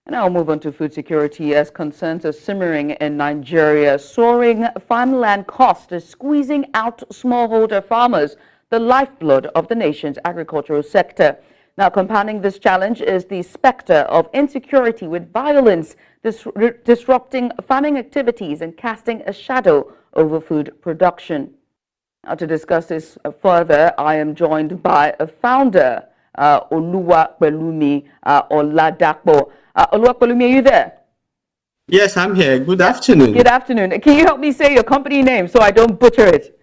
And now we'll move on to food security as concerns are simmering in Nigeria. Soaring farmland cost is squeezing out smallholder farmers, the lifeblood of the nation's agricultural sector. Now, compounding this challenge is the specter of insecurity, with violence disrupting farming activities and casting a shadow over food production. Now, to discuss this further, I am joined by a founder, Oluwapelumi Oladapo. Oluwapelumi, are you there? Yes, I'm here. Good afternoon. Good afternoon. Can you help me say your company name so I don't butcher it?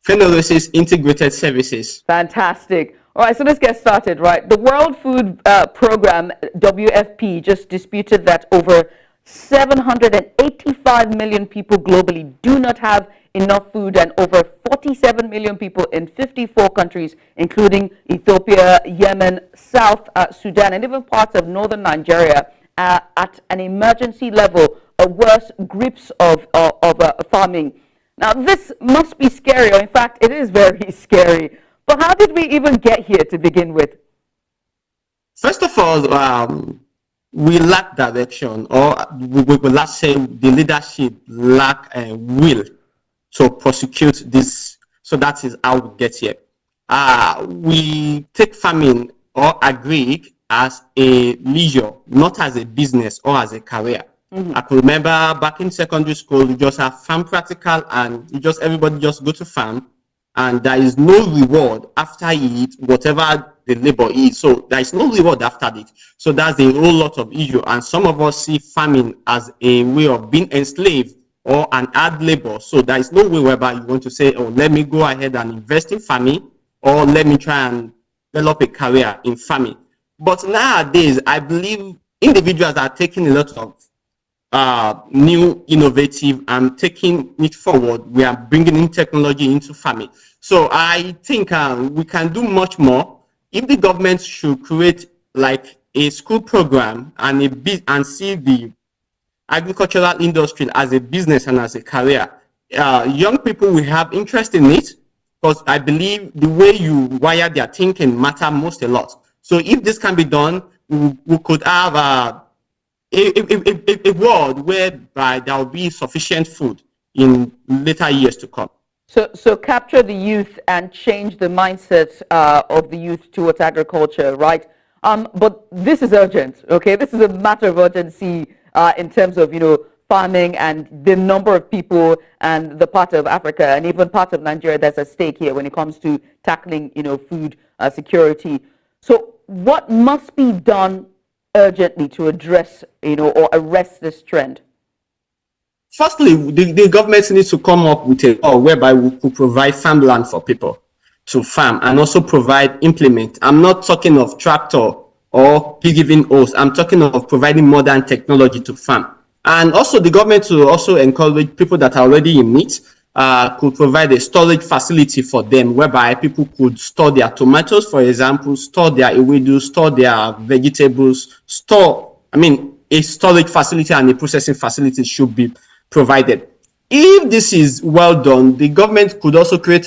Phanerosies Integrated Services. Fantastic. All right, so let's get started, right? The World Food Program, WFP, just disputed that over 785 million people globally do not have enough food, and over 47 million people in 54 countries, including Ethiopia, Yemen, South Sudan, and even parts of northern Nigeria, at an emergency level, a worse grips of farming. Now, this must be scary, or in fact, it is very scary. But how did we even get here to begin with? First of all, we lack direction, or we will last say the leadership lack will to prosecute this. So that is how we get here. We take farming or agri as a leisure, not as a business or as a career. I could remember back in secondary school, you just have farm practical, and everybody just go to farm, and there is no reward after it, whatever the labor is. So there is no reward after it. So that's a whole lot of issue. And some of us see farming as a way of being enslaved or an hard labor. So there is no way whereby you want to say, oh, let me go ahead and invest in farming, or let me try and develop a career in farming. But nowadays, I believe individuals are taking a lot of new innovative and taking it forward. We are bringing in technology into farming. So I think we can do much more. If the government should create like a school program and see the agricultural industry as a business and as a career, young people will have interest in it, because I believe the way you wire their thinking matter most a lot. So if this can be done, we could have a world whereby there will be sufficient food in later years to come. So capture the youth and change the mindset of the youth towards agriculture, right? But this is urgent, okay? This is a matter of urgency in terms of, farming and the number of people and the part of Africa and even part of Nigeria that's at stake here when it comes to tackling, food security. So what must be done urgently to address, or arrest this trend? Firstly, the government needs to come up with a law whereby we could provide farmland for people to farm and also provide implement. I'm not talking of tractor or giving hose. I'm talking of providing modern technology to farm. And also the government to also encourage people that are already in it, could provide a storage facility for them whereby people could store their tomatoes, for example, store their ewedu, store their vegetables, a storage facility and a processing facility should be provided. If this is well done, the government could also create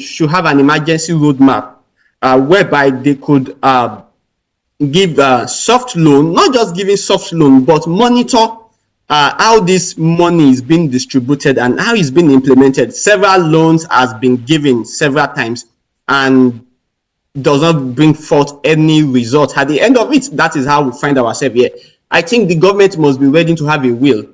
should have an emergency roadmap whereby they could give soft loan, not just giving soft loan, but monitor how this money is being distributed and how it's being implemented. Several loans has been given several times and does not bring forth any result. At the end of it, that is how we find ourselves here. I think the government must be ready to have a will.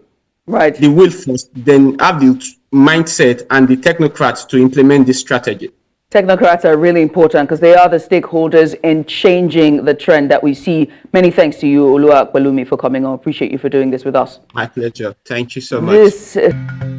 Right. The will first, then have the mindset and the technocrats to implement this strategy. Technocrats are really important because they are the stakeholders in changing the trend that we see. Many thanks to you, Oluwapelumi, for coming on. Appreciate you for doing this with us. My pleasure. Thank you so much.